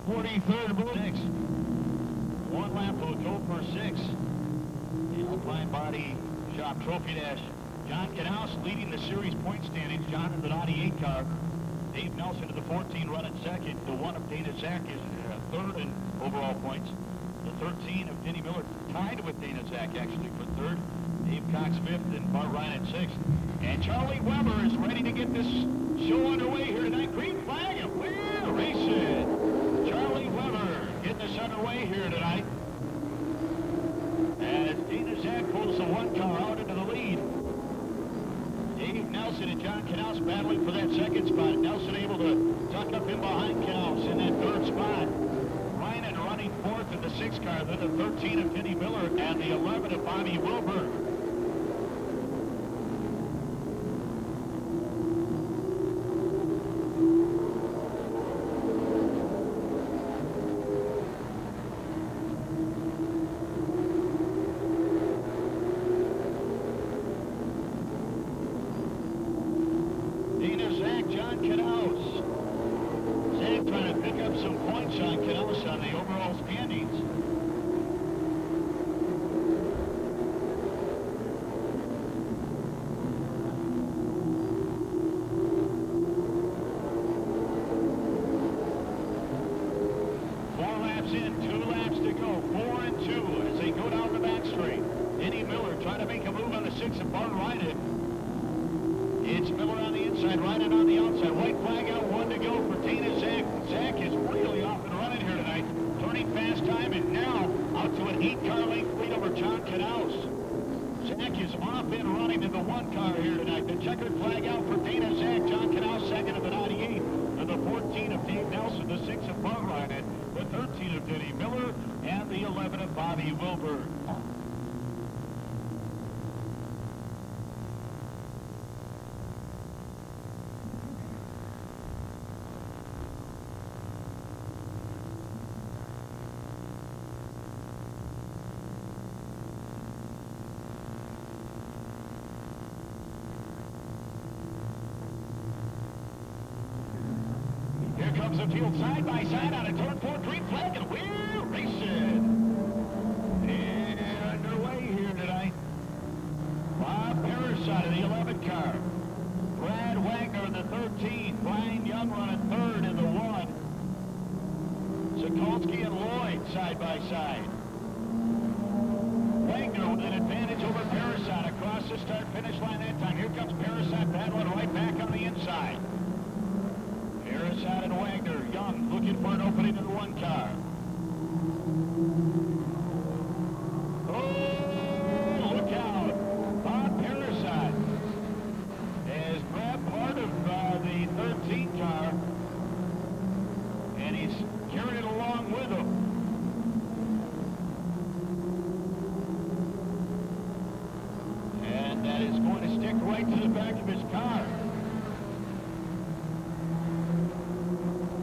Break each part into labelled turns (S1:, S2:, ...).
S1: 43rd blue. 6. 1 lap will go for 6. The Alpine Body Shop Trophy Dash. John Knaus leading the series point standings. John in the 98 car. Dave Nelson in the 14 running second. The 1 of Dana Zach is third in overall points. The 13 of Denny Miller tied with Dana Zach actually for third. Dave Cox fifth and Bart Ryan at sixth. And Charlie Weber is ready to get this show underway here tonight. Green flag and we're racing. Charlie Weber getting us underway here tonight. As Dana Zach pulls the 1 car out into the lead. Dave Nelson and John Knaus battling for that second spot. Nelson able to tuck up in behind Knaus in that third spot. Ryan running fourth in the 6 car, then the 13 of Denny Miller and the 11 of Bobby Wilbur. John Knaus. Zach trying to pick up some points on Knaus on the overall standings. Four laps in, 2 laps to go. 4 and 2 as they go down the back straight. Denny Miller trying to make a move on the 6 and Bart Ryan. It's Miller on the inside, Ryan on the outside. White flag out, 1 to go for Dana Zach. Zach is really off and running here tonight. Turning fast time and now out to an 8-car length lead over John Knaus. Zach is off and running in the 1 car here tonight. The checkered flag out for Dana Zach. John Knaus second of the 98. And the 14 of Dave Nelson, the 6 of Bart Ryan, the 13 of Denny Miller, and the 11 of Bobby Wilbur. Here comes the field side by side on a turn 4 green flag, and we're racing. And underway here tonight. Bob Parasite in the 11 car. Brad Wagner in the 13. Brian Young running third in the 1. Sokolsky and Lloyd side by side. Wagner with an advantage over Parasite across the start-finish line that time. Here comes Parasite battling right back on the inside. Parasite and Wagner. Young looking for an opening in the 1 car. Oh, look out. Bob Parasite has grabbed part of the 13 car, and he's carrying it along with him. And that is going to stick right to the back of his car.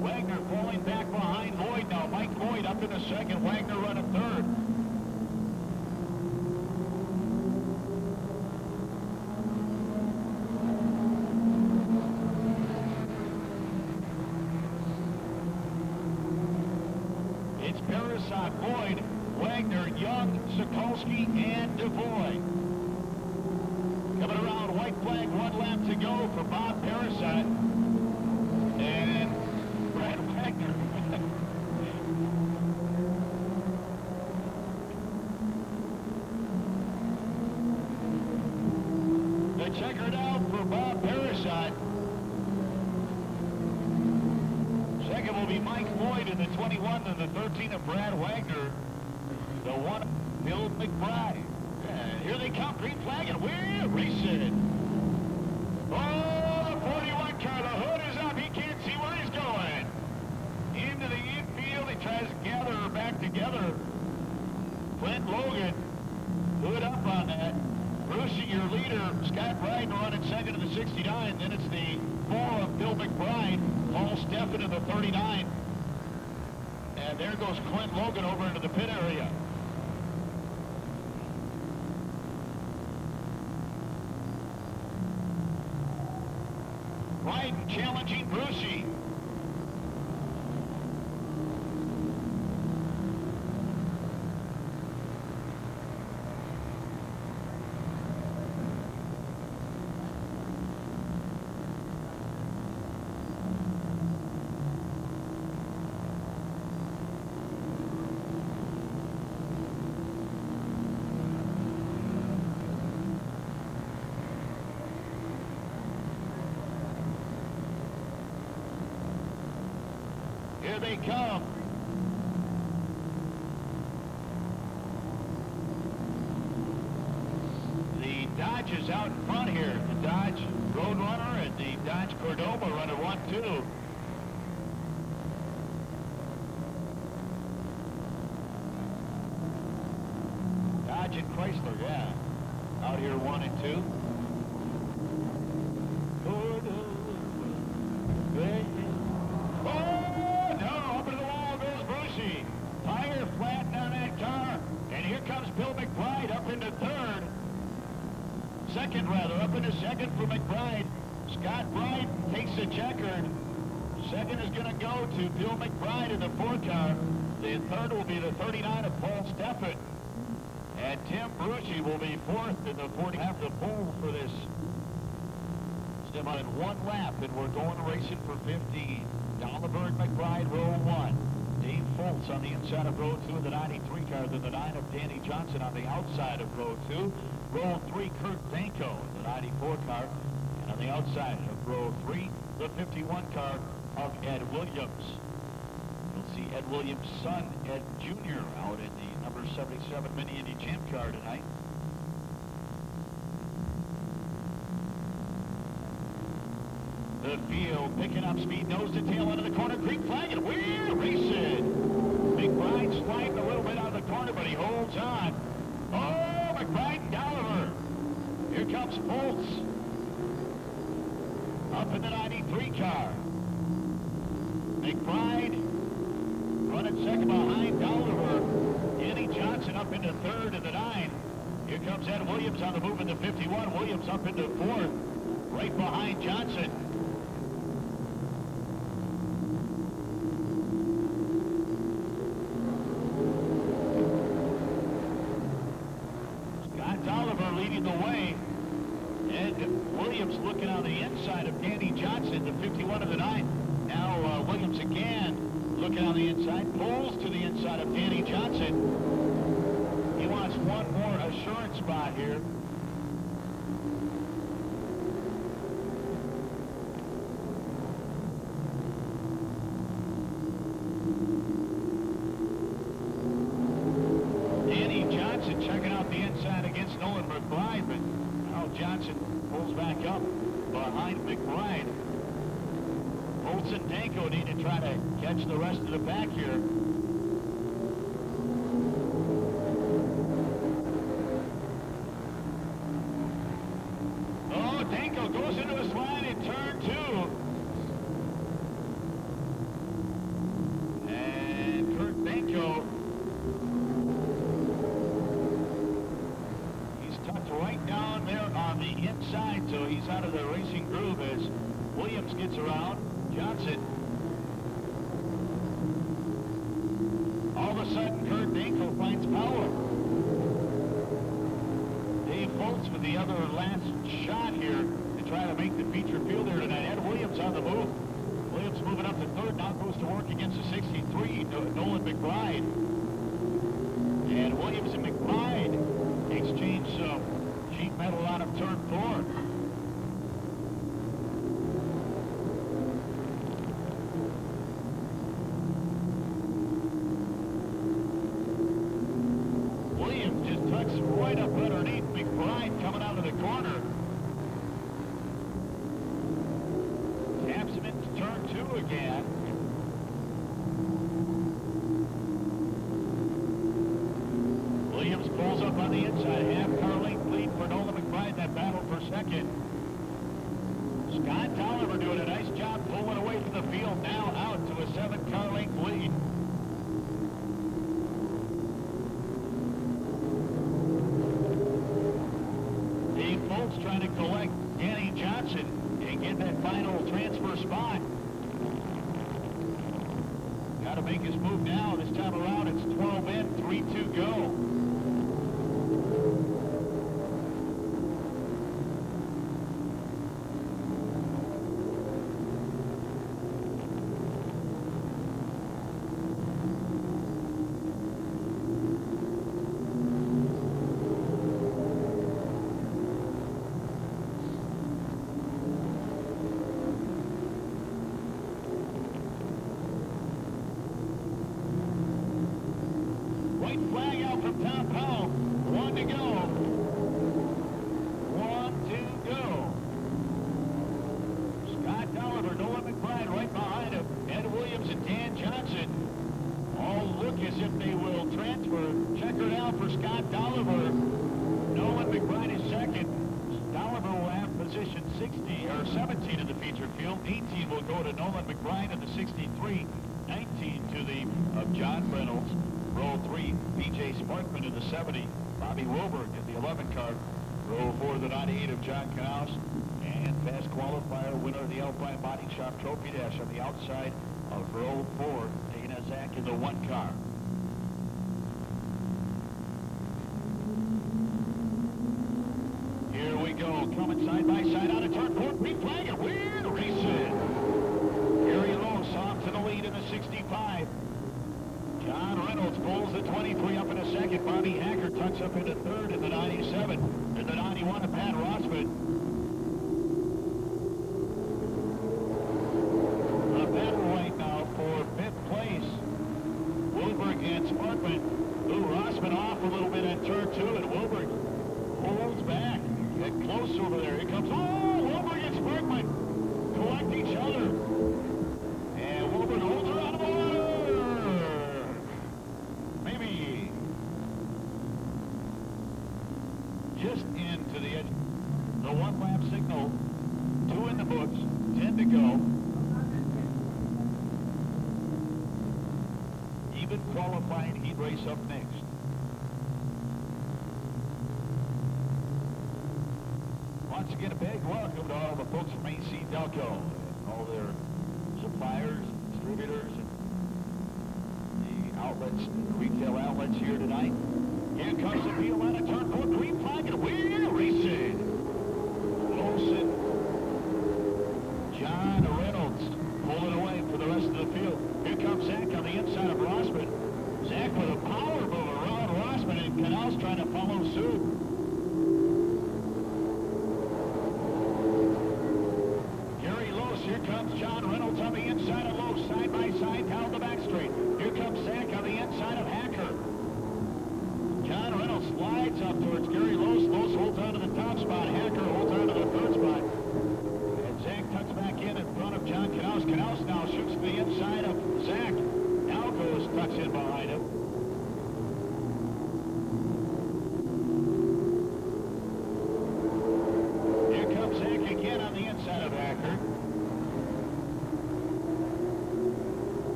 S1: Wagner falling back behind Lloyd now. Mike Lloyd up in the second. Wagner running third. It's Parasite, Lloyd, Wagner, Young, Sokolsky, and DeVoy. Coming around, white flag, 1 lap to go for Bob Parasite. And Brad Wagner. The checkered out for Bob Parasite. Second will be Mike Lloyd in the 21 and the 13 of Brad Wagner. The 1 of Bill McBride. And here they come, green flag, and we're racing. Oh, 69. Then it's the 4 of Bill McBride. Paul Steffen to the 39. And there goes Clint Logan over into the pit area. Bryden challenging Brucey. Here they come. The Dodge is out in front here. The Dodge Roadrunner and the Dodge Cordoba run at 1-2. Dodge and Chrysler, yeah. Out here 1 and 2. Tire flat down that car, and here comes Bill McBride up into third. Second, rather, up into second for McBride. Scott Bright takes the checkered. Second is going to go to Bill McBride in the 4 car. The third will be the 39 of Paul Steffen. And Tim Brucey will be 4th in the 40. Have the pole for this semi in 1 lap, and we're going racing for 15. Dolliver and McBride, row 1. Dave Foltz on the inside of row 2 of the 93 car, then the 9 of Danny Johnson on the outside of row 2. Row 3, Kurt Danko in the 94 car, and on the outside of row 3, the 51 car of Ed Williams. You'll see Ed Williams' son, Ed Jr., out in the number 77 Mini Indy Champ car tonight. The field picking up speed, nose to tail into the corner. Green flag, and we're racing. McBride sliding a little bit out of the corner, but he holds on. Oh, McBride and Dolliver. Here comes Foltz. Up in the 93 car. McBride running second behind Dolliver. Danny Johnson up into third in the 9. Here comes Ed Williams on the move in the 51. Williams up into 4th, right behind Johnson. Leading the way. Ed Williams looking on the inside of Danny Johnson, the 51 of the 9. Now Williams again looking on the inside, pulls to the inside of Danny Johnson. He wants one more assurance spot here. Checking out the inside against Nolan McBride, but now Johnson pulls back up behind McBride. Foltz and Danko need to try to catch the rest of the pack here. Oh, Danko goes into a slide in turn 2. And Kurt Danko right down there on the inside, so he's out of the racing groove as Williams gets around Johnson. All of a sudden, Kurt Danko finds power. Dave Foltz with the other last shot here to try to make the feature field there tonight. Ed Williams on the move. Williams moving up to third, now goes to work against the 63, Nolan McBride. And Williams and McBride exchange some sheet metal out of turn 4. Williams just tucks right up underneath McBride coming out of the corner. Taps him into turn 2 again. Williams pulls up on the inside, half car length lead for Nolan McBride, that battle for second. Scott Tolliver doing a nice job pulling away from the field, now out to a 7-car length lead. Dave Foltz trying to collect Danny Johnson and get that final transfer spot. Got to make his move now. This time around, it's 12 in, 3-2 go. Flag out from Tom Powell. 1 to go. 1 to go. Scott Tolliver, Nolan McBride right behind him. Ed Williams and Dan Johnson all look as if they will transfer. Checker down for Scott Tolliver. Nolan McBride is second. Tolliver will have position 60 or 17 in the feature field. 18 will go to Nolan McBride in the 63. 19 to the of John Reynolds. Row 3, B.J. Sparkman in the 70. Bobby Wilberg in the 11 car. Row 4, the 98 of John Knaus. And fast qualifier winner of the Alpine Body Shop Trophy Dash on the outside of row 4, Dana Zach in the 1 car. Here we go, coming side by side out of turn 4. Green flag and we're racing. Gary Lowe off to the lead in the 65. John Reynolds pulls the 23 up in a second. Bobby Hacker tucks up into third in the 97. In the 91 of Pat Rossman. A battle right now for 5th place. Wilberg and Sparkman. Lou Rossman off a little bit at turn 2, and Wilberg holds back. Get close over there. Here comes, Wilberg and Sparkman collect each other. And Wilberg holds her out of the water. Just into the edge. The 1-lap signal. 2 in the books. 10 to go. Even qualifying heat race up next. Once again, a big welcome to all the folks from AC Delco and all their suppliers, distributors, and the outlets, retail outlets here tonight. Here comes the field out of turn 4, green flag, and we're racing. Olsen, John Reynolds pulling away for the rest of the field. Here comes Zach on the inside of Rossman. Zach with a power move around Rossman, and Knaus trying to follow suit. Gary Lowe, here comes John Reynolds on the inside of Lowe, side by side down the back straight. Here comes Zach on the inside of Hacker. John Reynolds slides up towards Gary Lowe. Lowe holds on to the top spot. Hacker holds on to the third spot. And Zach tucks back in front of John Knaus. Knaus now shoots to the inside of Zach. Now goes, tucks in behind him. Here comes Zach again on the inside of Hacker.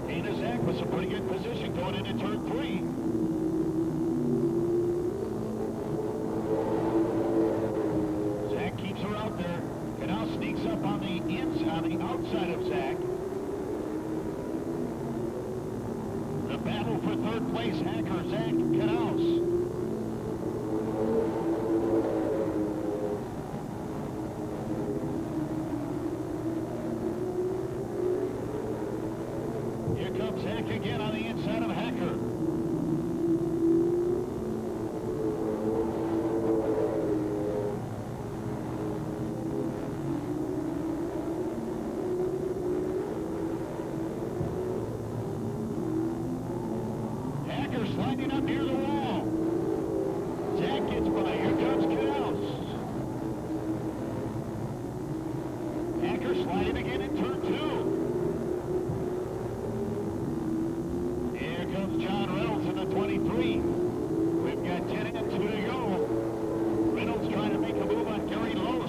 S1: Dana Zach with some pretty good position going into turn 3. Sneaks up on the inside, the outside of Zach. The battle for 3rd place, Hacker, Zach, Knaus. Here comes Zach again on the inside of Hacker. Sliding up near the wall. Zach gets by. Here comes Knaus. Hacker sliding again in turn 2. Here comes John Reynolds in the 23. We've got 10 and 2 to go. Reynolds trying to make a move on Gary Lowe.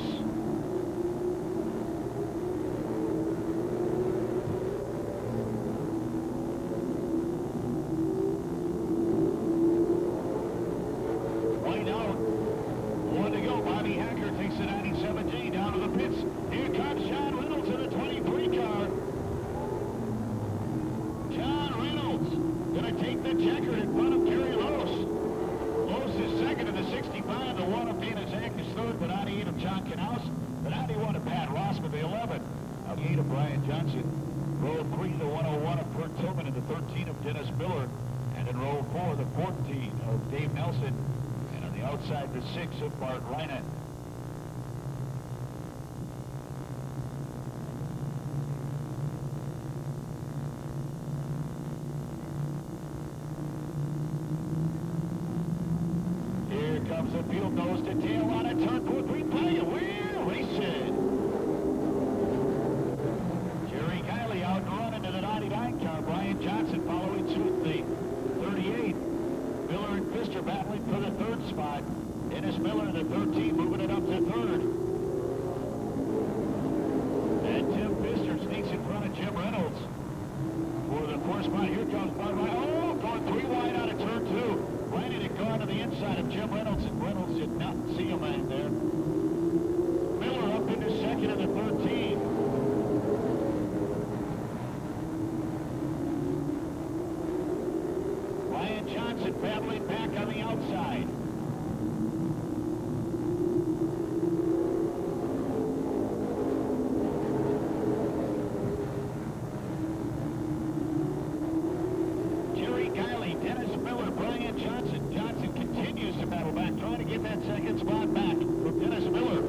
S1: of 8 of Brian Johnson. Row 3, the 101 of Kurt Tillman, and the 13 of Dennis Miller. And in row 4, the 14 of Dave Nelson. And on the outside, the 6 of Bart Reinen. Here comes the field nose to tail on a turn 4, green flag, and we're racing. Jerry Kiley out and running to the 99 car. Brian Johnson following suit, the 38. Miller and Pfister battling for the 3rd spot. Dennis Miller, the 13, moving it up to 3rd. And Tim Pfister sneaks in front of Jim Reynolds for the 4th spot. Here comes Bart Reinen. Oh, going 3 wide out of turn 2. Reinen had gone to the inside of Jim Reynolds, and Reynolds did not see him in there. Miller up into 2nd of the 13. Brian Johnson battling back on the outside. Jerry Kiley, Dennis Miller, Brian Johnson. Johnson continues to battle back, trying to get that 2nd spot back from Dennis Miller.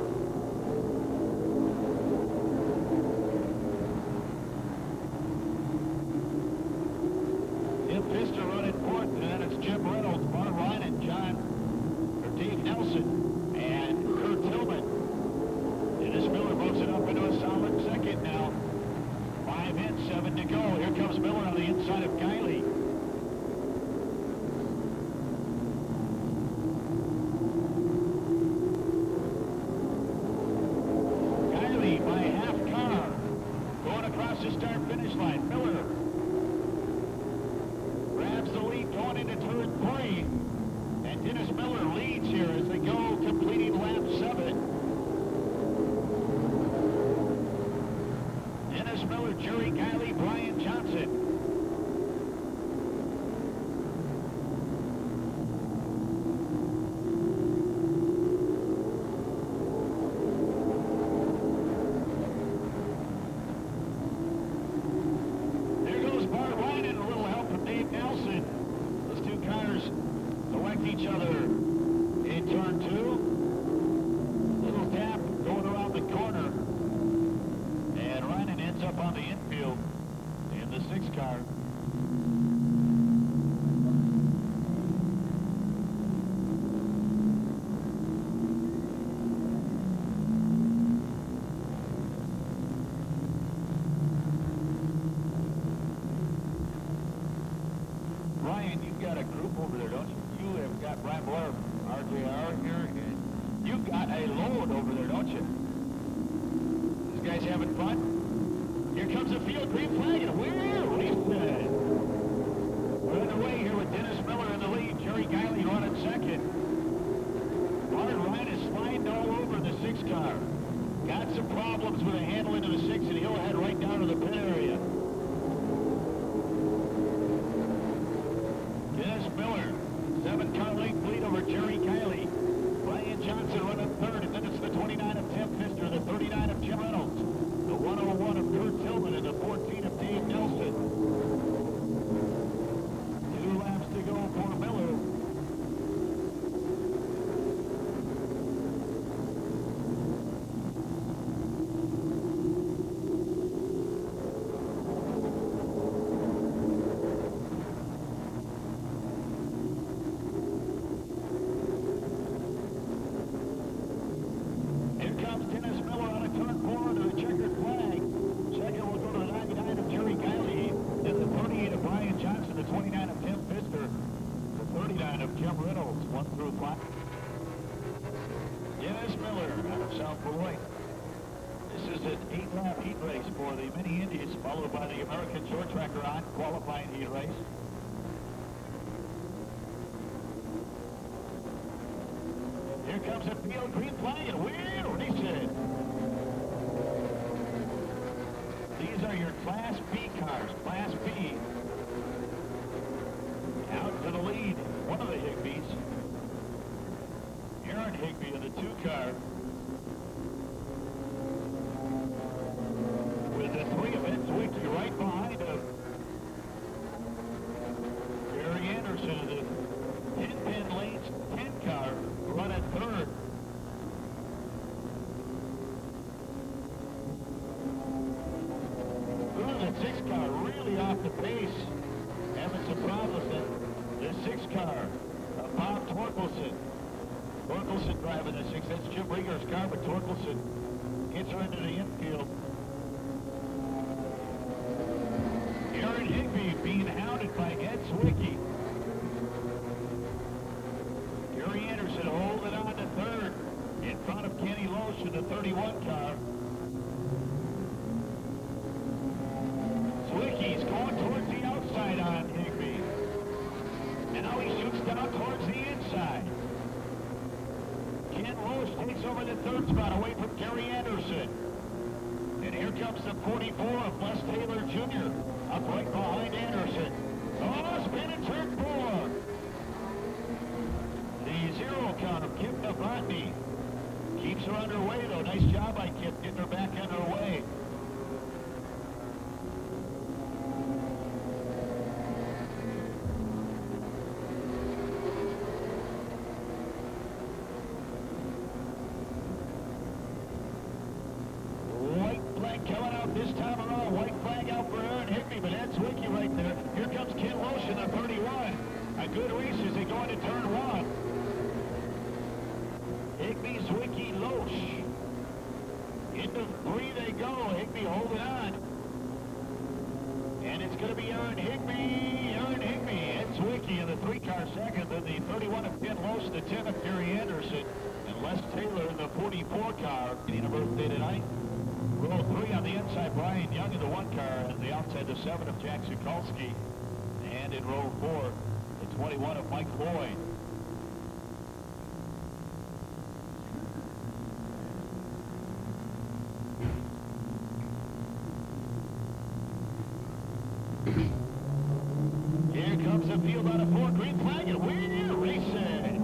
S1: Tim Pfister running 4th, and then it's Jim Reynolds, Bart Reinen, Dave Nelson, and Kurt Tillman. Dennis Miller moves it up into a solid 2nd now. 5 in, 7 to go. Here comes Miller on the inside of Kiley. Kiley by half car. Going across the start-finish line. Miller grabs the lead going into turn 3. And Dennis Miller leads here as they go, completing lap 7. Dennis Miller, Jerry Kiley, Brian Johnson. There goes Bart Reinen, a little help from Dave Nelson. Those 2 cars select each other in turn 2. Little tap going around the corner. And Reinen ends up on the infield in the 6 car. Ryan, you've got a group over there, don't you? You have got Brian Blair, RJR here, and you've got a load over there, don't you? These guys having fun? Here comes the field, green flag, and we're racing. We're underway here with Dennis Miller in the lead, Jerry Kiley running 2nd. Bart Reinen is sliding all over the 6 car. Got some problems with a handle into the 6, and he'll head right down to the pit area. Dennis Miller, 7-car length lead over Jerry Kiley. Brian Johnson running 3rd, and then it's the 29 of Tim Pfister, the 39 of Jim Reynolds, the 101 of Kurt Tillman, and the 14 of Dave Nelson. 2 laps to go for Miller. Dennis Miller on a turn 4 to the checkered flag. 2nd will go to the 99 of Jerry Kiley. Then the 38 of Brian Johnson, the 29 of Tim Pfister, the 39 of Jim Reynolds, 1 through 5. Dennis Miller out of South Beloit. This is an 8-lap heat race for the Mini Indies, followed by the American Short Tracker on qualifying heat race. Here comes the field, green flag, and we're racing. These are your Class B cars, Class B. Out to the lead, one of the Higbees. Aaron Higbee in the 2 car. that 6 car really off the pace. Having some problems in the 6 car of Bob Torkelson. Torkelson driving the 6. That's Jim Rieger's car, but Torkelson gets her into the infield. Aaron Higby being hounded by Ed Zwicky. Gary Anderson holding on to third in front of Kenny Loesch in the 31 car. Zwicky's going towards the outside on Higby. And now he shoots down towards the inside. Ken Loesch takes over the third spot away from Gary Anderson. And here comes the 44 of Les Taylor Jr. up right behind Anderson. Oh, spin in turn 4. The 0 count of Kip Novotny keeps her underway, though. Nice job by Kip getting her back underway. Coming out this time around, white flag out for Aaron Higby, but that's Zwicky right there. Here comes Ken Loesch in the 31. A good race as they go into turn 1. Higby, Zwicky, Loesch. Into 3 they go. Higby holding on. And it's going to be Aaron Higby. Aaron Higby and Zwicky in the 3-car second. Then the 31 of Ken Loesch, the 10 of Gary Anderson, and Les Taylor in the 44 car. Getting a birthday tonight. Row 3 on the inside, Brian Young in the 1 car, and the outside, the 7 of Jack Sikulski. And in row 4, the 21 of Mike Lloyd. Here comes the field on a 4, green flag, and we're racing.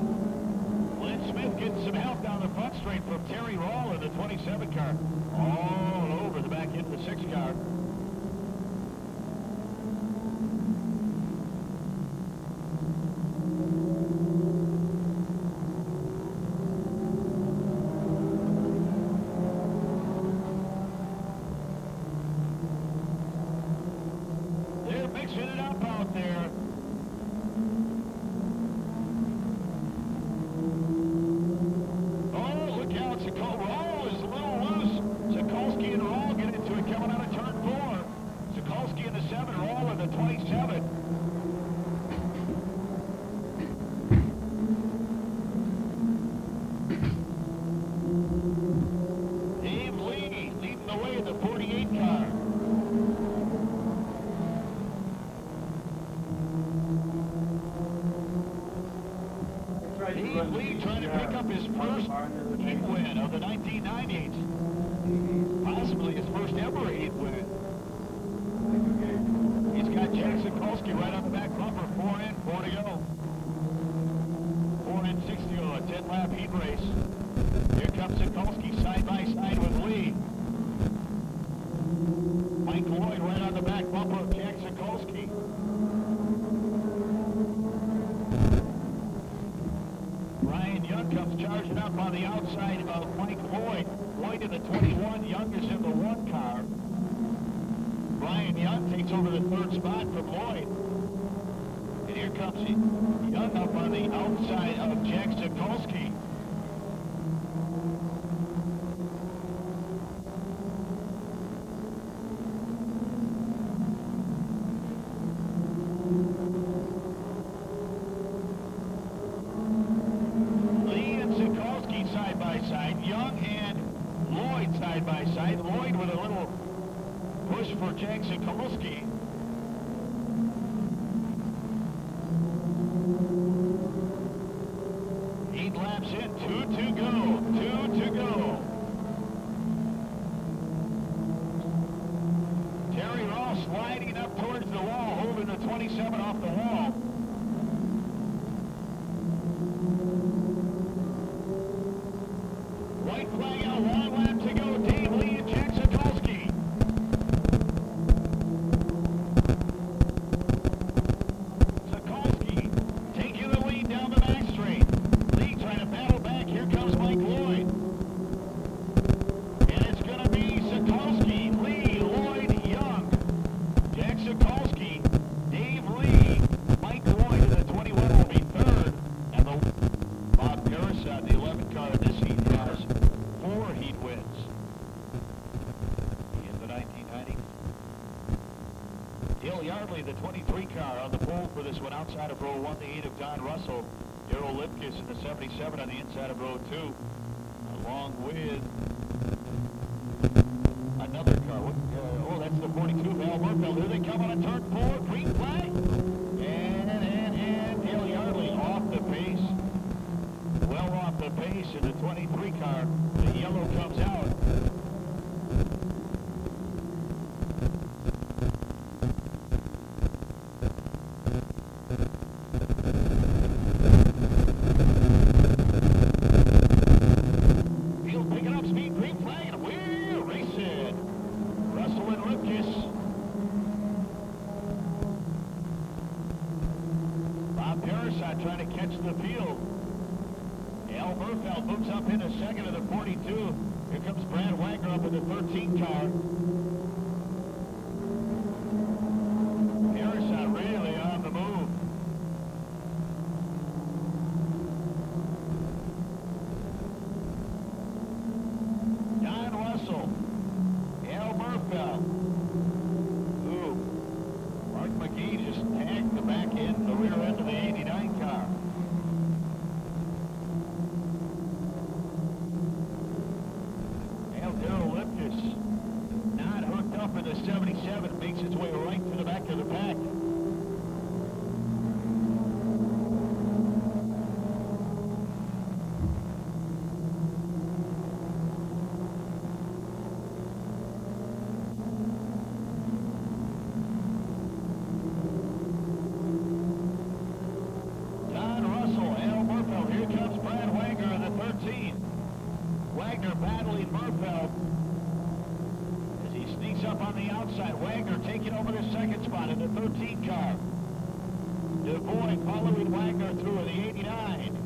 S1: Lynn Smith getting some help down the front straight from Terry Rawl in the 27 car. All over the back end of the 6 car. They're mixing it up out there. Oh, look out, Rawl is a little loose. Sikulski and Rawl get into it coming out of turn 4. Sikulski in the 7, Rawl in the 27. Dave Lee leading the way in the 48 car. Dave Lee trying to pick up his first heat win of the 1990s. Possibly his first ever heat win. He's got Jack Sikulski right on the back bumper. 4 in, 4 to go. 4 in, 6 to go. A 10-lap heat race. Here comes Sikulski side by side with Lee. Mike Lloyd right on the back bumper of Jack Sikulski. Brian Young comes charging up on the outside of Mike Lloyd. Lloyd in the 21, Young is in the 1 car. Brian Young takes over the 3rd spot from Lloyd. And here comes Young up on the outside of Jack Sikulski. Side by side, Young and Lloyd side by side. Lloyd with a little push for Jack Sikulski. Eight laps in, 2 to go, 2 to go. Terry Ross sliding up towards the wall, holding the 27 off the wall. White flag out, 1 lap to go. Dave Lee and Jack Sikulski. Sikulski taking the lead down the back straight. Lee trying to battle back. Here comes Mike Lloyd. And it's going to be Sikulski, Lee, Lloyd, Young. Yardley, the 23 car, on the pole for this one outside of row 1, the 8 of Don Russell. Darrell Lipkiss in the 77 on the inside of row 2, along with another car. That's the 42 of Al Murphy. Here they come on a turn 4, green flag. And Dale Yardley off the pace. Well off the pace in the 23 car. The yellow comes out. Field picking up speed, green flag, and we're racing. Russell and Lipkiss. Bob Parasite trying to catch the field. Al Murfeld moves up in a second of the 42. Here comes Brad Wagner up in the 13 car. Parasite really on the move. Don Russell. Al Murfeld. Ooh. Mark McGee just tagged the back end, the rear end of the 89 car. Darrell Lipkiss, not hooked up in the 77, makes its way right to the back of the pack. Don Russell, Al Murfeld, here comes Brad Wagner in the 13. Wagner battling Murfeld as he sneaks up on the outside. Wagner taking over the second spot in the 13 car. DeVoy following Wagner through in the 89.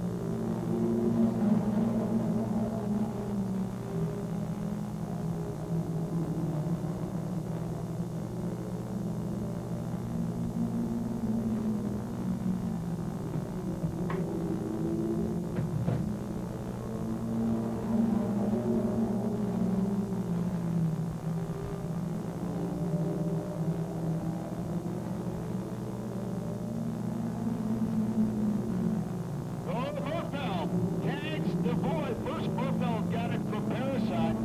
S1: First, Murfeld got it from Parasite.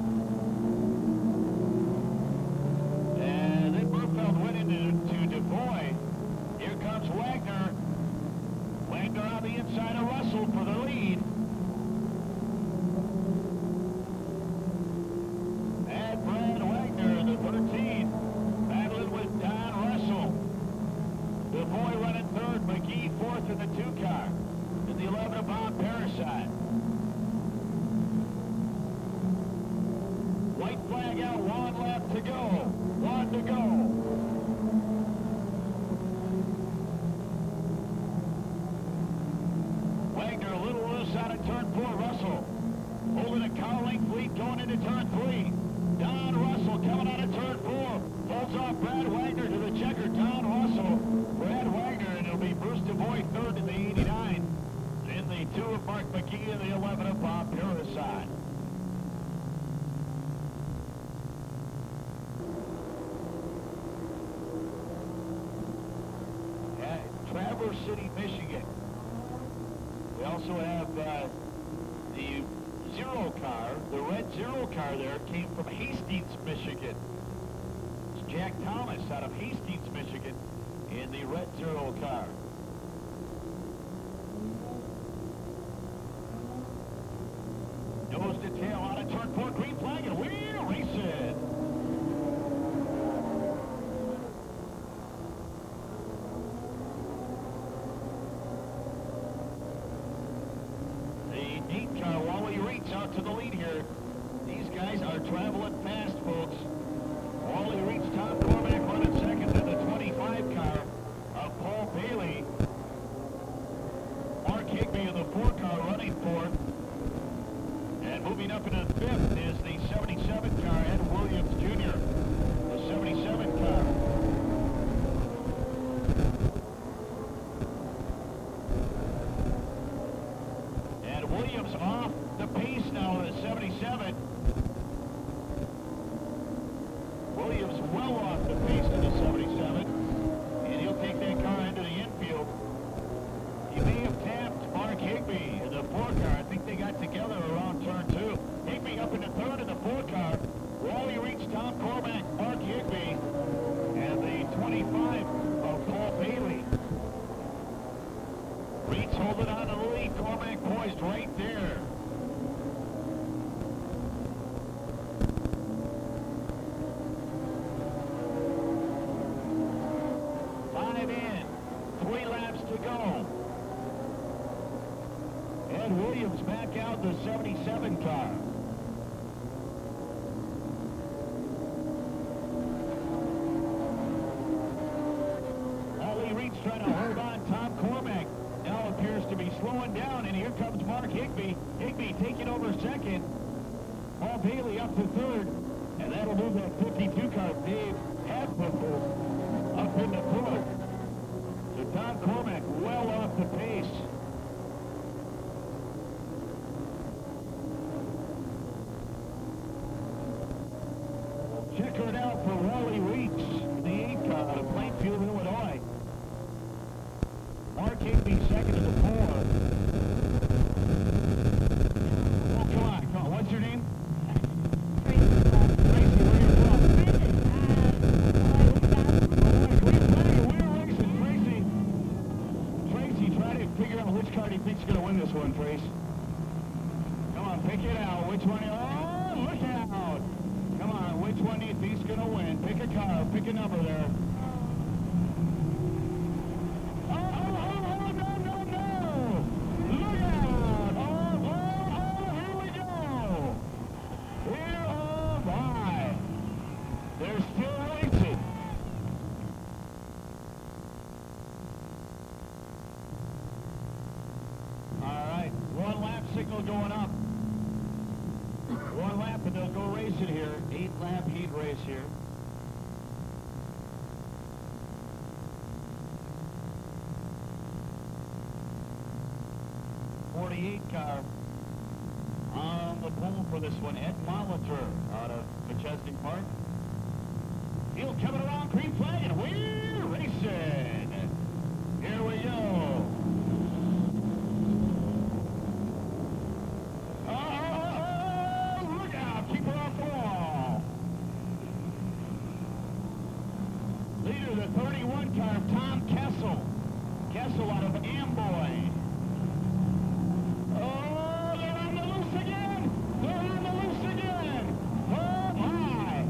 S1: And then Murfeld went into DeVoy. Here comes Wagner. Wagner on the inside of Russell for the lead. And Brad Wagner in the 13. Battling with Don Russell. DeVoy running third. McGee fourth in the 2 car. In the 11 of Bob Parasite. White flag out, 1 lap to go. 1 to go. Wagner a little loose out of turn 4. Russell holding a car length lead going into turn 3. Don Russell coming out of turn 4. Holds off Brad Wagner to the checker. Don Russell, Brad Wagner, and it'll be Bruce DeVoy third in the 89. In the 2 of Mark McGee and the 11 of Bob Parasite. Traverse City, Michigan. We also have the 0 car, the red 0 car there came from Hastings, Michigan. It's Jack Thomas out of Hastings, Michigan in the red 0 car. Nose to tail out of turn 4, green flag, and we're racing. Out to the lead here. These guys are traveling fast, folks. Wally Reed's Tom Cormack running second in the 25 car of Paul Bailey. comes back out the 77 car. Ollie Reed's trying to hold on. Tom Cormack now appears to be slowing down, and here comes Mark Higbee. Higbee taking over second. Paul Bailey up to third, and that'll move that 52 car, Dave Hadbooker, up into fourth. So Tom Cormack well off the pace. Check it out for Wally Weeks, the 8 car out of Plainfield, Illinois. Mark Higbee second to the 4. Oh, come on. What's your name? Tracy, where you from? We're racing, Tracy, try to figure out which car do you think's going to win this one, Trace. Come on, pick it out. Which one? Oh, look out. Come on, which one do you think's going to win? Pick a car. Pick a number there. Signal going up. One lap and they'll go racing here. 8-lap heat race here. '48 car on the pole for this one. Ed Molitor out of McChesney Park. Field coming around, green flag, and we're racing. Here we go. Leader, the 31 car, Tom Kessel. Kessel out of Amboy. Oh, they're on the loose again. They're on the loose again. Oh, my.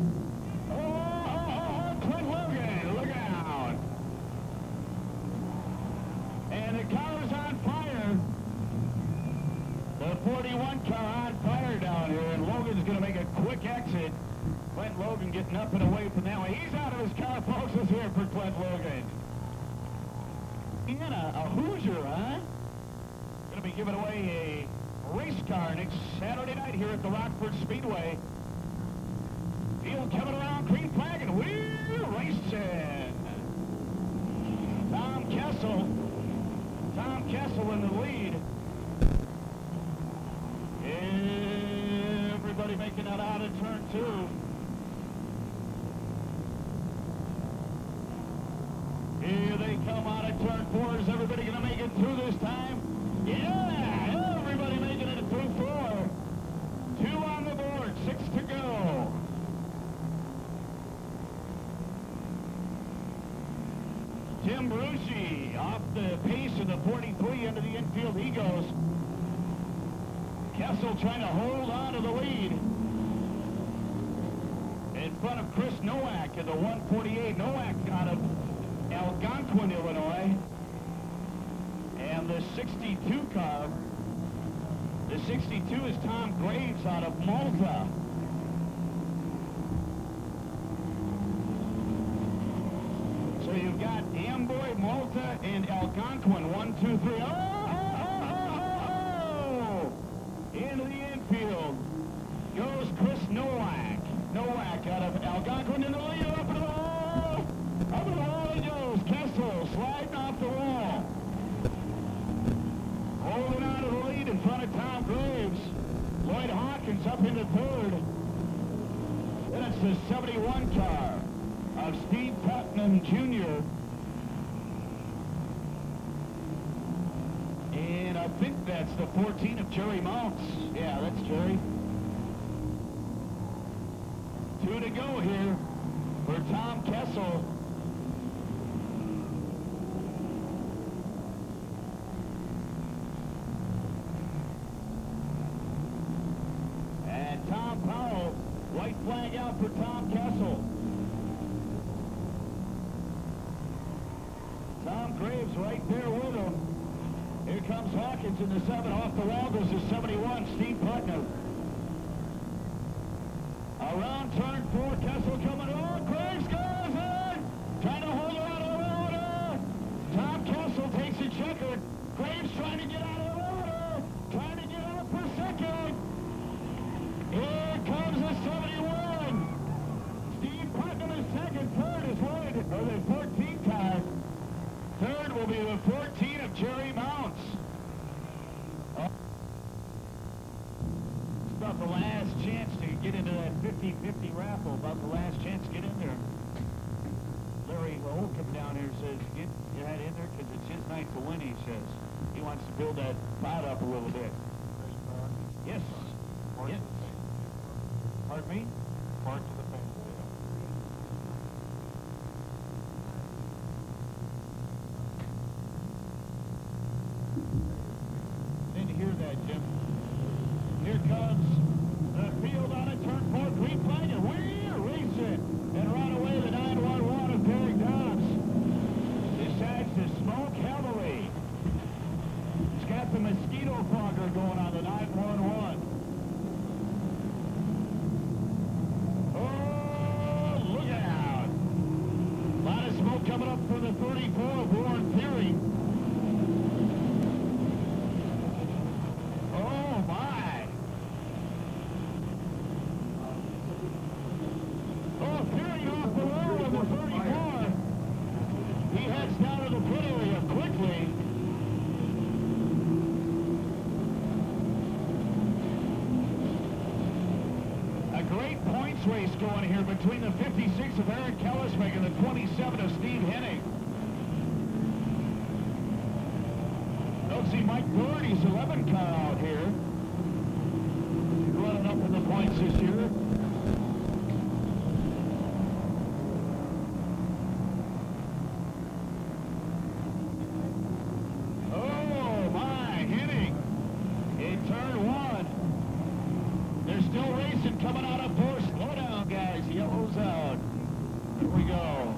S1: Oh, Clint Logan, look out. And the car is on fire. The 41 car on fire down here, and Logan's going to make a quick exit. Clint Logan getting up and away from that one. He's out of his car, folks. Is here for Clint Logan. And a Hoosier, huh? Going to be giving away a race car next Saturday night here at the Rockford Speedway. Field coming around, green flag, and we're racing. Tom Kessel in the lead. Everybody making that out of turn 2. Here they come out of turn 4. Is everybody going to make it through this time? Yeah, everybody making it through 4. 2 on the board, 6 to go. Tim Brucey off the pace of the 43 into the infield he goes. Kessel trying to hold on to the lead. In front of Chris Nowak in the 148. Nowak out of Algonquin, Illinois. And the 62 car, the 62 is Tom Graves out of Malta. So you've got Amboy, Malta, and Algonquin. 1, 2, 3. Into the infield goes Chris Nowak. Nowak out of Algonquin in the lead. Up to the wall. Up to the wall he goes. Kessel sliding off the wall. Holding on to the lead in front of Tom Graves. Lloyd Hawkins up into third. Then it's the 71 car of Steve Putnam Jr. And I think that's the 14 of Jerry Mounts. Yeah, that's Jerry. 2 to go here for Tom Kessel. And Tom Powell, white flag out for Tom Kessel. Tom Graves right there with him. Here comes Hawkins in the 7. Off the wall goes the 71, Steve Putnam. Around turn 4, Kessel coming on. Graves goes in. Trying to hold her out of the water. Tom Kessel takes a checker. Graves trying to get out of the water. Trying to get out for second. Here comes the 71. Steve Putnam is second. Third is Lloyd, or the 14 car. Third will be the 14 of Jerry Mounts. It's about the last chance to get into that 50-50 raffle. About the last chance to get in there. Larry Holcomb down here says, get your head in there because it's his night to win, he says. He wants to build that pot up a little bit. Yes. Yes. Pardon me?
S2: Part to the fence.
S1: Didn't hear that, Jim. Here comes the field on it, turn 4, green flag, and we're racing. And right away, the 911 of Derek Dobbs decides to smoke heavily. It's got the mosquito fogger going on the 911. Oh, look out. A lot of smoke coming up for the 34 of Warren Theory. Oh, my. Oh, Fury off the wall of the 34. He heads down to the pit area quickly. A great points race going here between the 56 of Aaron Kellisbeck and the 27 of Steve Hennig. Don't see Mike Doherty's 11 car out here. He's running up in the points this year. Oh, my, Hennig in turn 1. They're still racing, coming out of 4. Slow down, guys. Yellow's out. Here we go.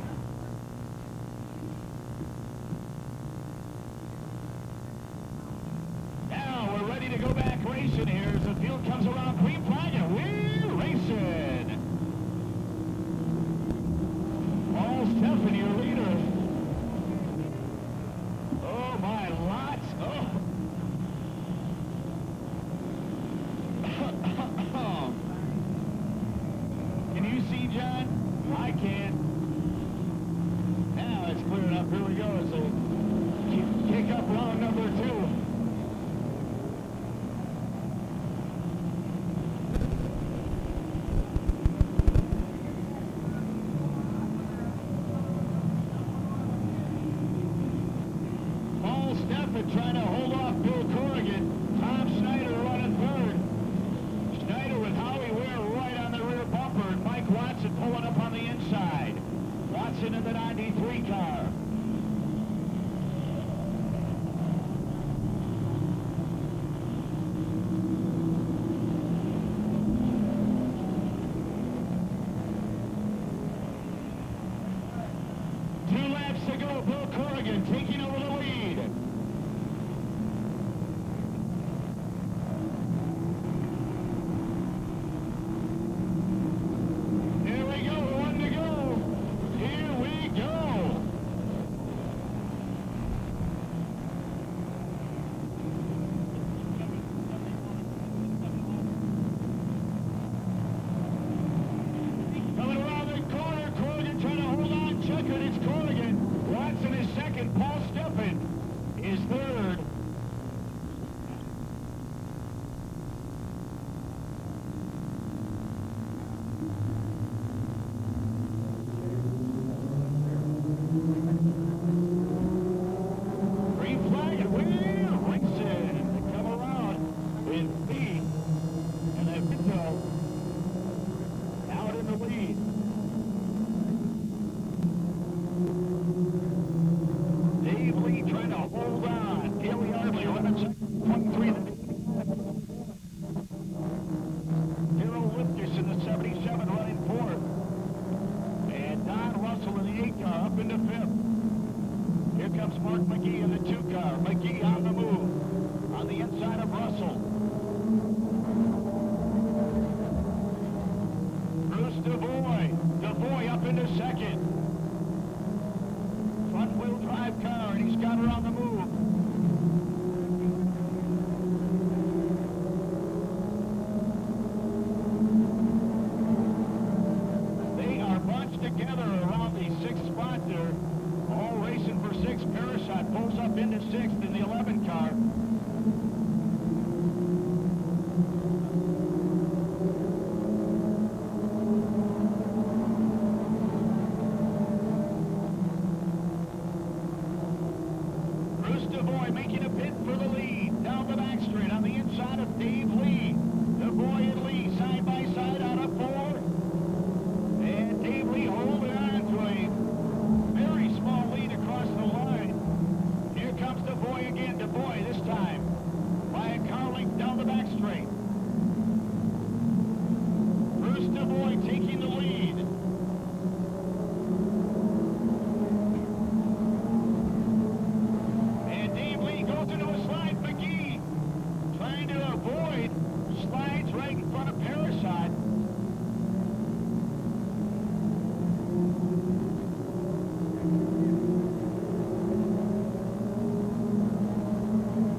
S1: Now we're ready to go back racing here as the field comes around. Green flag, and we're racing. Paul Steffen, your leader. Oh, my, lots. Oh. Can you see, John? I can. Now it's clearing up. Here we go as they kick up round number 2. Paul Steffen trying to hold off Bill Corrigan. Tom Snyder running third. Snyder with Howie Ware right on the rear bumper, and Mike Watson pulling up on the inside. Watson in the 93 car. Two laps to go. Bill Corrigan taking over the lead. Here we go, 1 to go. Here we go. Coming around the corner, Corrigan trying to hold on, checkered, it's Corrigan. Watson is second, Paul Steffen is third. Green flag, and we're racing. They come around with Lee and then Pinto out in the lead. Dave Lee trying to hold on. Haley Yardley running 23. Darrell Lipkiss in the 77 running 4th. And Don Russell in the 8 car up into 5th. Here comes Mark McGee in the 2 car. McGee on the move. inside of Russell. Bruce DeVoy up into second. Front-wheel drive car, and he's got her on the move. They are bunched together around the 6th spot there. All racing for 6th. Parasite pulls up into 6th in the 11 car. Bruce DeVoy making a pit for the lead. Down the back straight on the inside of Dave Lee. DeVoy and Lee side by side out of 4. And Dave Lee holding on to a very small lead across the line. Here comes DeVoy again. DeVoy this time by a car length down the back straight. Bruce DeVoy taking the lead. And Dave Lee goes into a slide. McGee trying to avoid slides right in front of Parasite.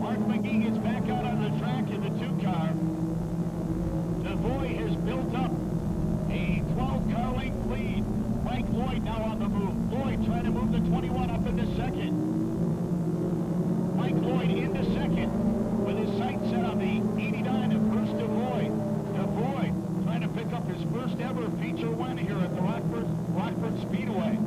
S1: Mark McGee gets back out on the track in the 2 car. DeVoy has built up a 12-car length lead. Mike Lloyd now on the move. Lloyd trying to move the 21 up into second. Mike Lloyd into second with his sights set on the 89 of Bruce DeVoy. DeVoy trying to pick up his first ever feature win here at the Rockford Speedway.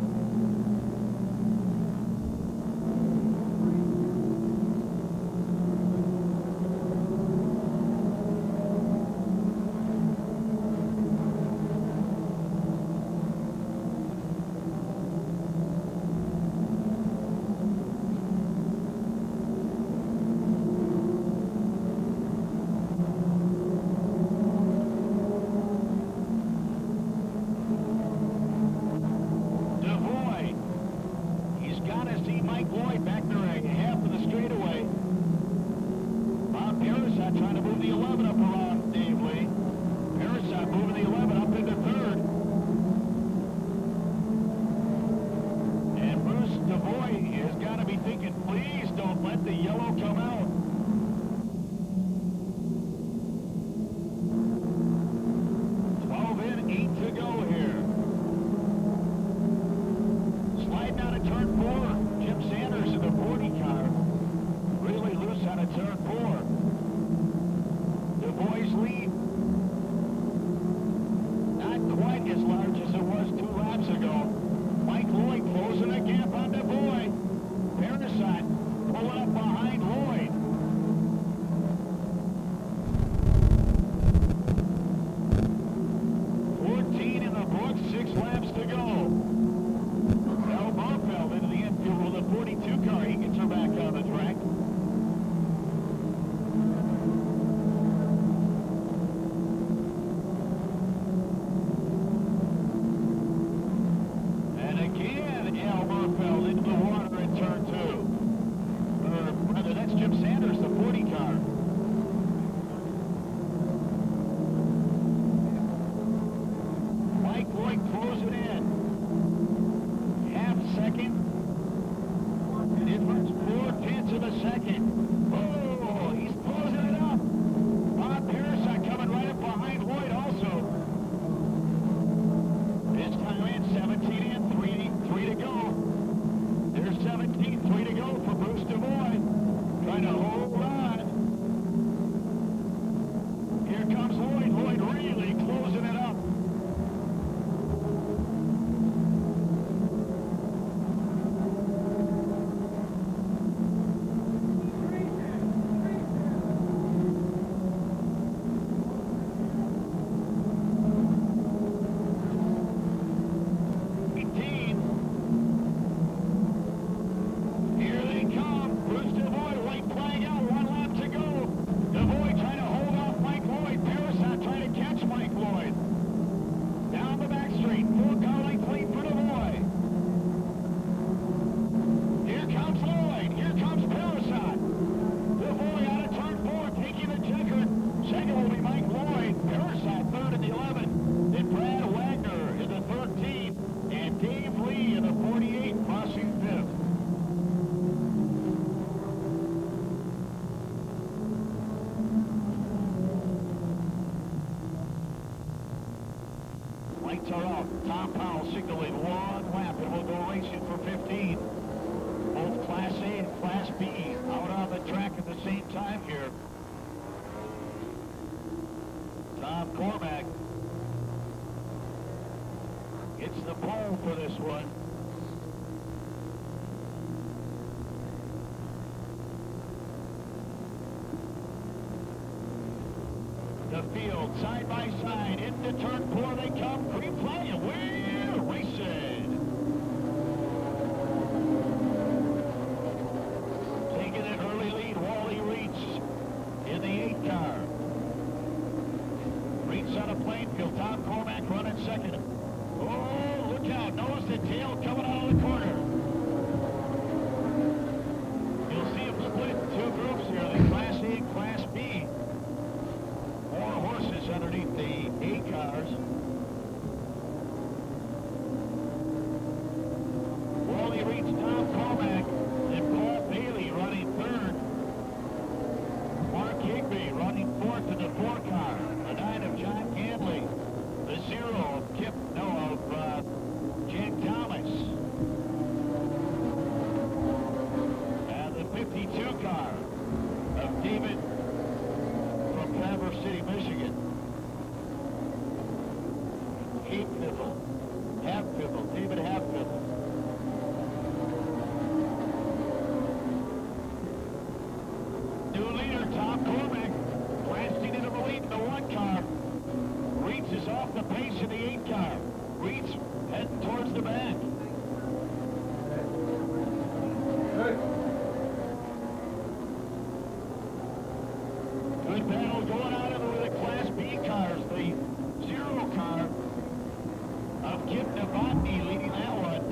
S1: Mike Lloyd back there at half of the straightaway. Bob Parasite trying to move the 11 up around Dave Lee. Parasite moving the 11 up into 3rd. And Bruce DeVoy has got to be thinking, please don't let the yellow come out. To go here. Sliding out of turn 4. Jim Sanders in the 40 car. Really loose out of turn 4. DeVoy's lead Tom Powell signaling 1 lap, and we'll go racing for 15. Both Class A and Class B out on the track at the same time here. Tom Cormack gets the pole for this one. The field, side by side, into turn 4 they come, green flag, and we're racing. Taking an early lead, Wally Reitz in the 8 car. Reitz on a plain field, Tom Cormack running second. Oh, look out, nose to tail coming out of the corner. You'll see them split in 2 groups here, the Class A and Class B. More horses underneath the A cars. Wally Reitz, Tom Cormack, and Paul Bailey running 3rd. Mark Higby running 4th in the 4 car. The 9 of John Ganley. The 0 of Jack Thomas. And the 52 car of David from Traverse City, Michigan. David Halfpibble. New leader, Tom Cormack, blasting into the lead in the 1 car. Reitz is off the pace in the 8 car. Reitz heading towards the back. Good battle going on with the Class B cars. The 0 car of Kip Novotny leading that one.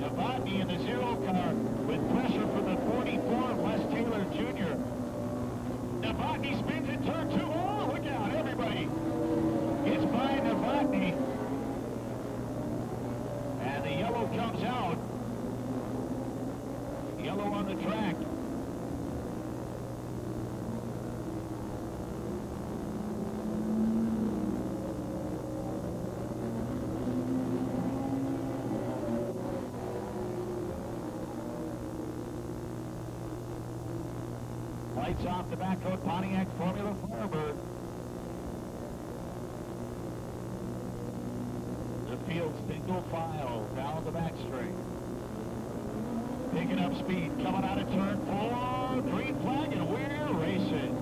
S1: Novotny in the 0 car with pressure from the 44 of Les Taylor Jr. Novotny spins in turn 2. Oh, look out, everybody. It's by Novotny. And the yellow comes out. Yellow on the track. Lights off the back road, Pontiac Formula Firebird. The field single file down the back straight. Picking up speed, coming out of turn 4, green flag, and we're racing.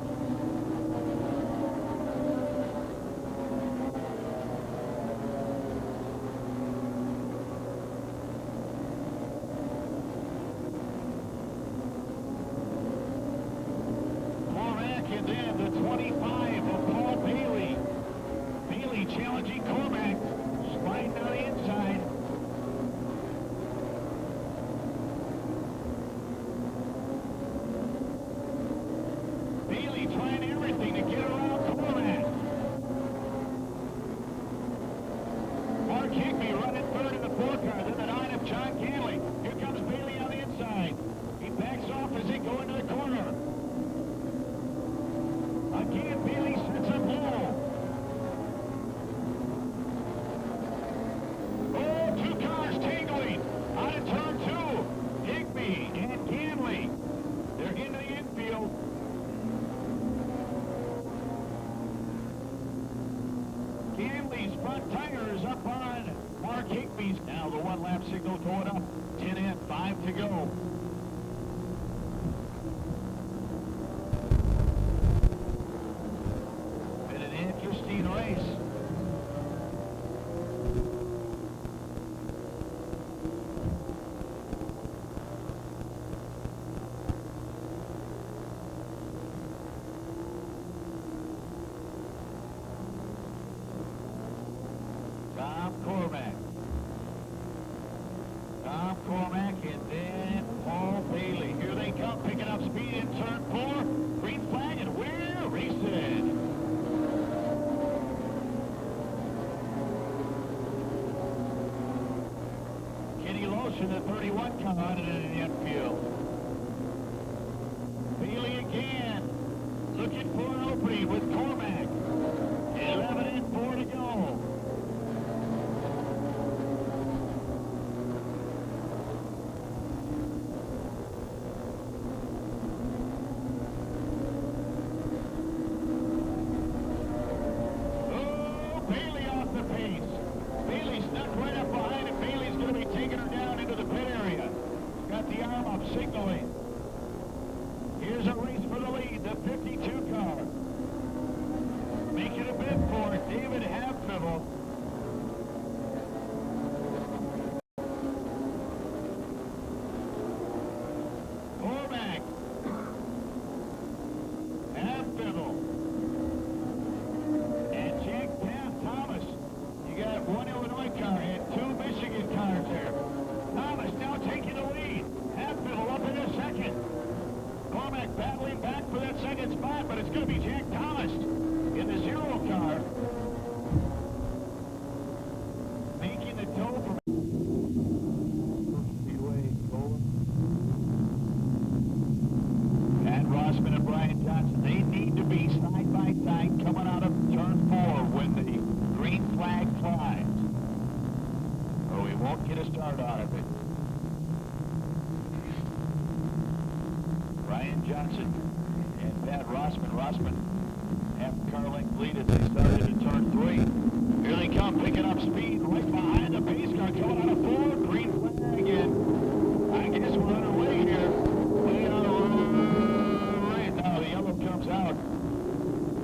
S1: Cormack, and then the 25 of Paul Bailey. Bailey challenging Cormack, sliding down the inside. Trying everything to get around Cormack. Mark Higby running 3rd in the 4 car, then the 9 of John Ganley. Here comes Bailey on the inside. He backs off as they go into the corner. Again, Bailey sets up low. Oh, 2 cars tangling out of turn 2. Higby and Ganley. They're into the infield. Ganley's front tire is up on Mark Higby's. Now the 1 lap signal going up. 10 in, 5 to go. Been an interesting race. Tom Cormack, and then Paul Bailey. Here they come, picking up speed in turn 4. Green flag, and we're racing. Kenny Lotion, the 31, coming out in the infield. Bailey again. looking for an opening with Cormac. 11 and 4 to go. Oh, Bailey off the pace. Bailey stuck right up behind, and Bailey's going to be taking her down into the pit area. Got the arm up, signaling. Here's a race for the lead, the 52 car. Making a bid for it, David Halfnibble. Cormac. Halfnibble. And Jack Thomas. You got one Illinois car and two Michigan cars there. Thomas now taking the lead. Halfnibble up in a second. Cormac battling back for that second spot, but it's going to be Jack Thomas in the zero car. Making the tow from Speedway August. Pat Rossman and Brian Johnson, they need to be side by side coming out of turn 4 when the green flag flies. Or we won't get a start out of it. Brian Johnson and Pat Rossman. Rossman half car length lead as they started in turn 3. Here they come, picking up speed right behind the pace car coming out of 4. Green flag, and I guess we're underway here. We are right now. The yellow comes out.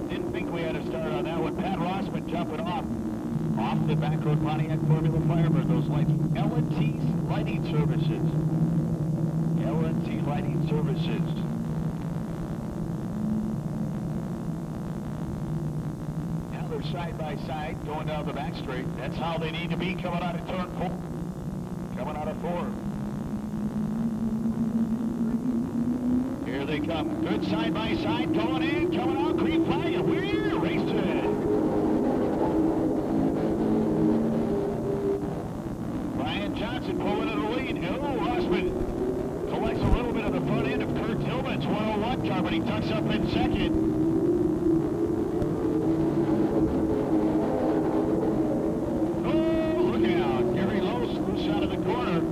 S1: Didn't think we had a start on that one. Pat Rossman jumping off the back road Pontiac Formula Firebird. Those lights, L&T Lighting Services. L&T Lighting Services. Now they're side by side going down the back straight. That's how they need to be coming out of turn 4. Coming out of 4. Here they come. Good side by side going in, coming out, green flag, and we're racing. Brian Johnson pulling in the lead. Oh, Rossman collects a little bit of the front end of Kurt Tillman's 101 car, but he tucks up in second. Oh, look out. Gary loose out of the corner.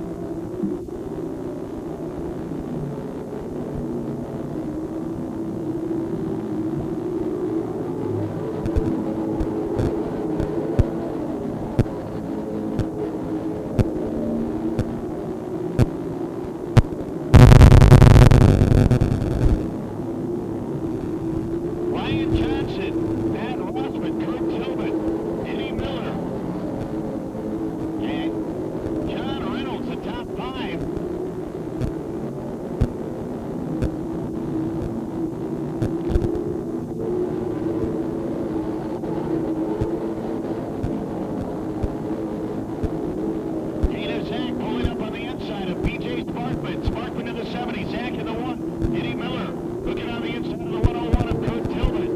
S1: Sparkman in the 70, Zach in the 1. Eddie Miller looking on the inside of the 101 of Kurt Tillman.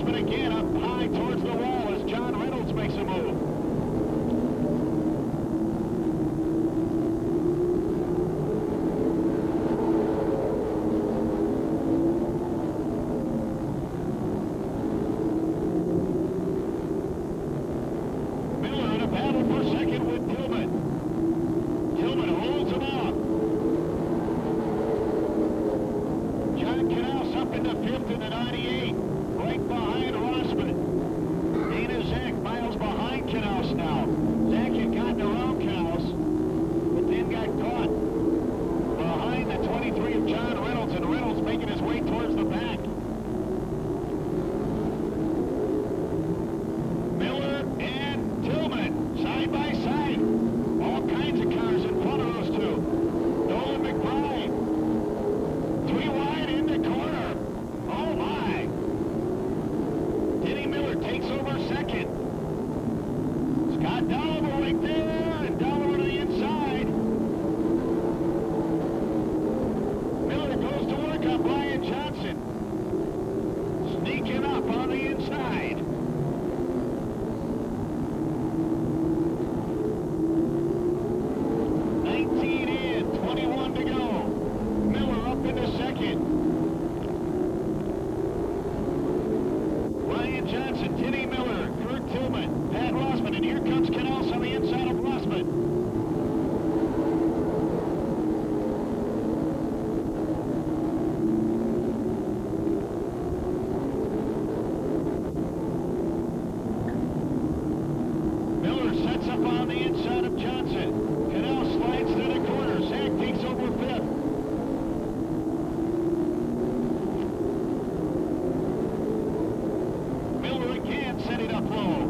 S1: Rossman again up high towards the wall as John Reynolds makes a move. Miller in a battle for second with Tillman. Tillman holds him off. John Canals up into fifth in the 98, right behind Rossman. Dana Zach miles behind Canals now. Zach had gotten around Canals, but then got caught behind the 23 of John Reynolds, and Reynolds making his way towards the back. Miller and Tillman, side by side. All kinds of cars in front of those two. Nolan McBride. 3 wide in the corner. Oh my. Denny Miller takes over second. Scott Dolliver right there, and Dolliver to the inside. Miller goes to work on Brian Johnson. Sneaking up on the inside. Denny Miller, Kurt Tillman, Pat Rossman, and here comes Canals on the inside of Rossman. Miller sets up on the inside of Johnson. Canals slides through the corner. Zach takes over fifth. Set it up low.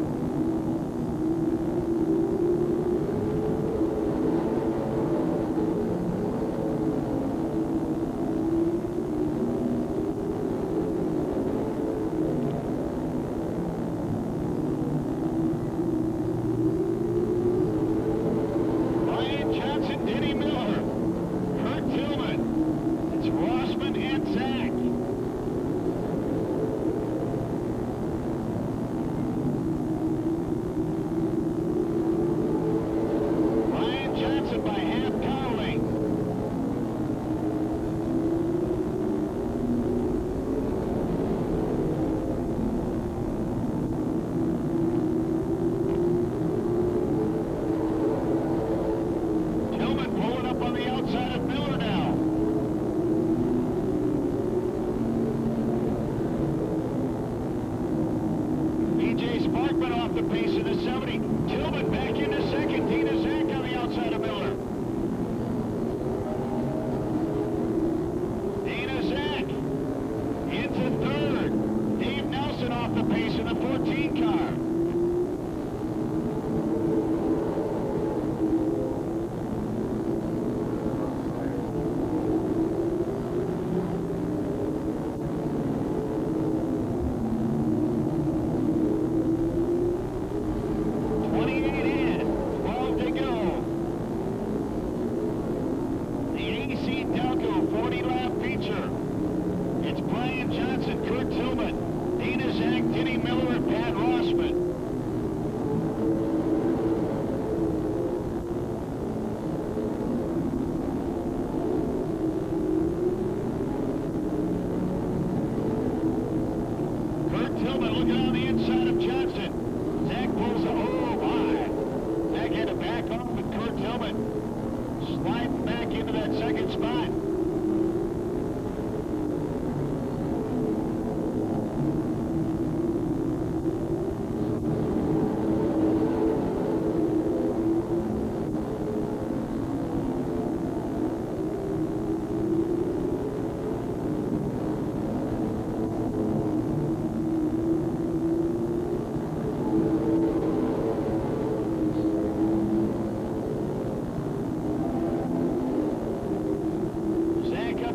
S1: Brian Johnson, Denny Miller, Kurt Tillman. It's Rossman and Zach. By half car length. Tillman pulling up on the outside of Miller now. BJ Sparkman off the pace of the 70. Tillman back into second. Dana Zach on the outside of Miller. Dana Zach into third. Dave Nelson off the pace in the 14 car. It's Brian Johnson, Kurt Tillman, Dana Zach, Denny Miller, and Pat Rossman. Kurt Tillman looking on the inside of Johnson. Zach pulls a oh my. Zach had to back off with Kurt Tillman sliding back into that second spot.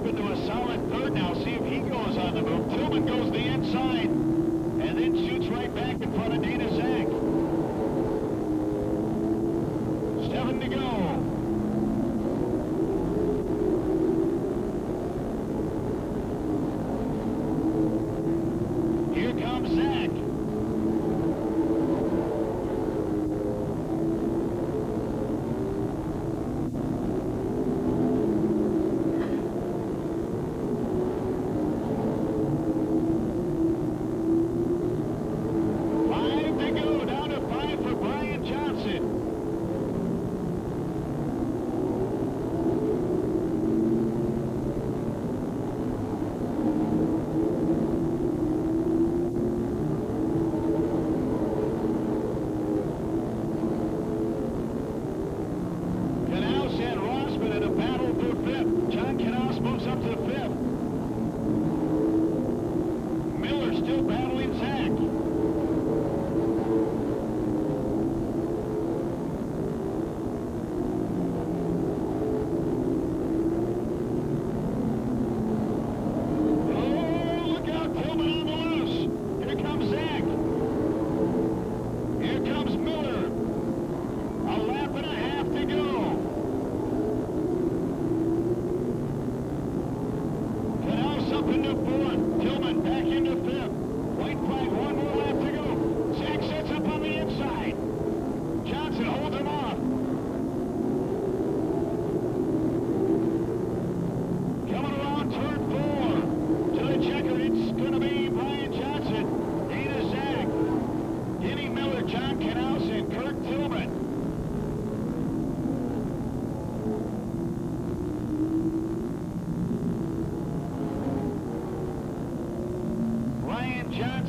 S1: Into a solid third now. See if he goes on the move. Tillman goes the inside and then shoots right back in front of Dana Zach. 7 to go. Here comes Zach.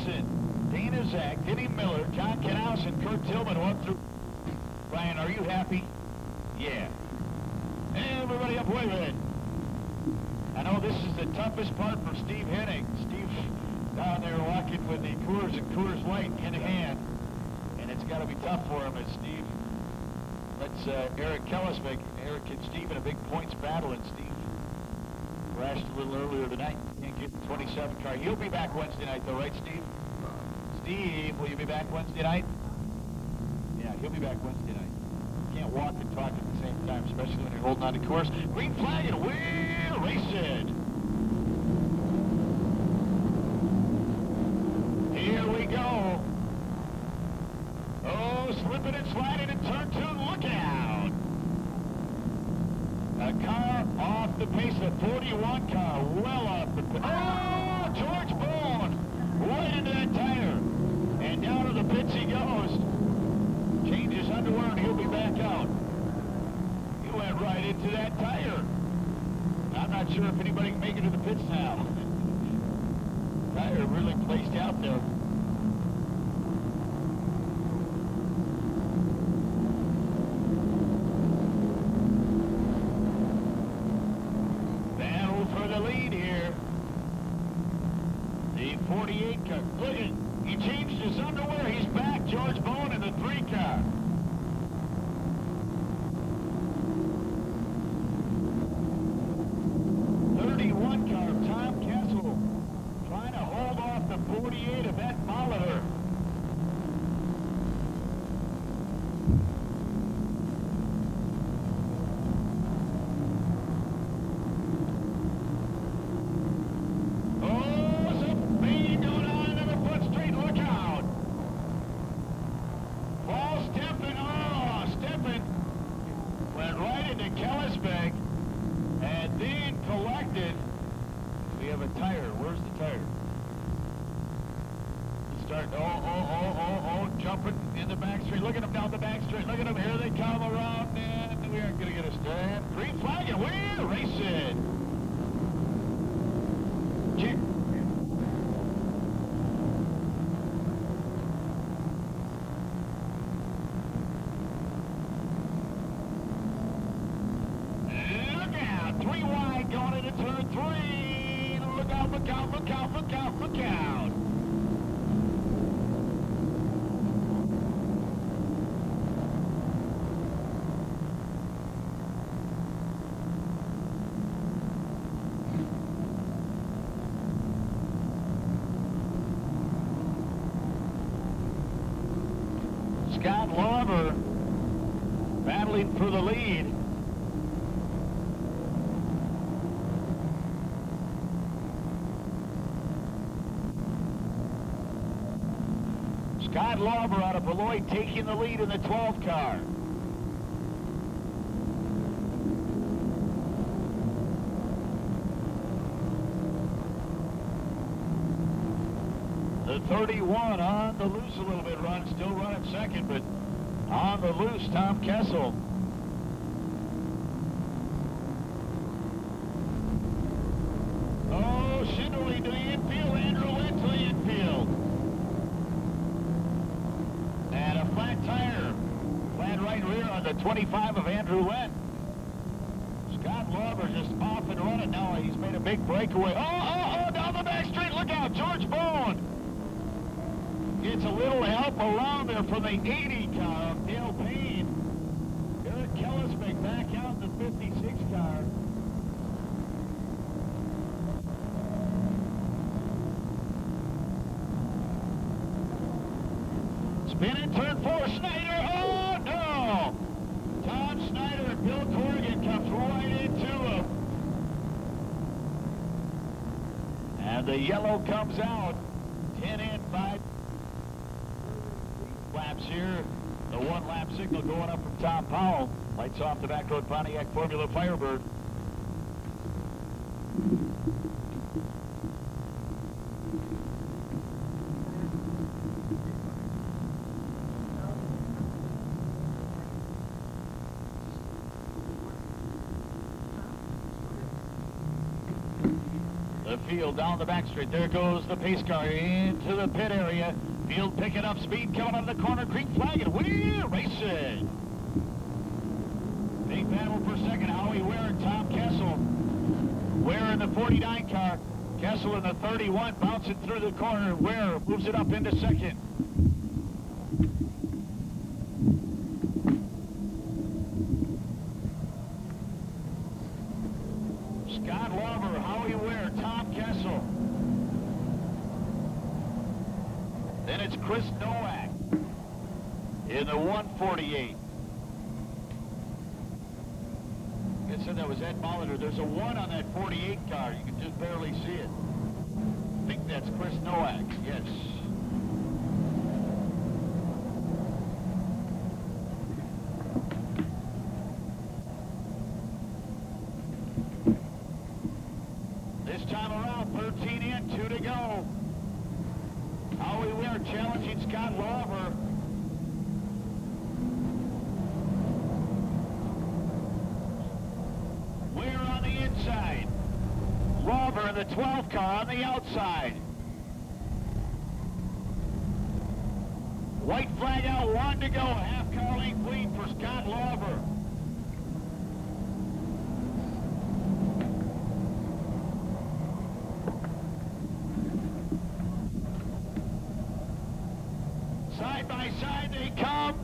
S1: Johnson, Dana Zach, Denny Miller, John Knaus, and Kurt Tillman went through. Brian, are you happy? Yeah. Everybody up, wave it. I know this is the toughest part for Steve Hennig. Steve down there walking with the Coors and Coors Light in hand. And it's got to be tough for him as Steve lets Eric Kellis make Eric and Steve in a big points battle. And Steve crashed a little earlier tonight. Can't get the 27 car. He'll be back Wednesday night though, right, Steve? Steve, will you be back Wednesday night? Yeah, he'll be back Wednesday night. You can't walk and talk at the same time, especially when you're holding on to course. Green flag and we'll race it. Here we go. Oh, slipping and sliding in turn 2. Look out. A car off the pace, the 41 car, well off the pace. Oh, George Bone, right into that tire. And down to the pits he goes. Changes underwear and he'll be back out. He went right into that tire. I'm not sure if anybody can make it to the pits now. Tire really placed out there. Battle for the lead here. The 48 car. Look at, he changed his underwear. He's back. George Bone in the 3 car. Tom Kessel trying to hold off the 48 of Ed Molitor. Oh, some speed going on into the foot straight. Look out. Ball stepping. Oh, stepping. Went right into Kellisbeck and then collected. We have a tire. Where's the tire? Start. Oh, jumping in the back straight. Look at them down the back straight. Look at them. Here they come around. And we aren't going to get a stand. Green flag and we're racing. Check. Look out. 3 wide going into turn 3. Look out, look out, look out, look out, look out. Scott Lauber battling for the lead. Scott Lauber out of Beloit taking the lead in the 12 car. The 31 on the loose a little bit, still running second, but on the loose, Tom Kessel. Oh, Shinderly to the infield, Andrew Went to the infield. And a flat tire, flat right rear on the 25 of Andrew Went. Scott Lauber just off and running now. He's made a big breakaway. Oh, down the back straight. Look out, George Bone. Gets a little help around there from the 80 car of Dale Payne. Eric Kellisbeck back out in the 56 car. Spin in turn 4, Snyder. Oh, no! Tom Snyder and Bill Corrigan comes right into him. And the yellow comes out. 10 in, 5 laps here. The 1 lap signal going up from Tom Powell. Lights off the back road Pontiac Formula Firebird. The field down the back straight. There goes the pace car into the pit area. Field picking up speed, coming out of the corner. Green flag, and we're racing. Big battle for second. Howie Ware and Tom Kessel. Ware in the 49 car. Kessel in the 31, bouncing through the corner. Ware moves it up into second. Scott Lauber, Howie Ware, Tom Kessel. Then it's Chris Nowak in the 148. I said that was Ed Molitor. There's a 1 on that 48 car. You can just barely see it. I think that's Chris Nowak. Yes. This time around, 13 in, 2 to go. Howie Ware challenging Scott Lauber. Ware on the inside. Lauber in the 12 car on the outside. White flag out, 1 to go. Half car length lead for Scott Lauber. Side by side they come.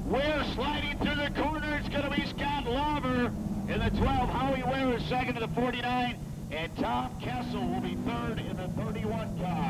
S1: Ware sliding through the corner. It's going to be Scott Lauber in the 12. Howie Ware is second in the 49. And Tom Kessel will be third in the 31 car.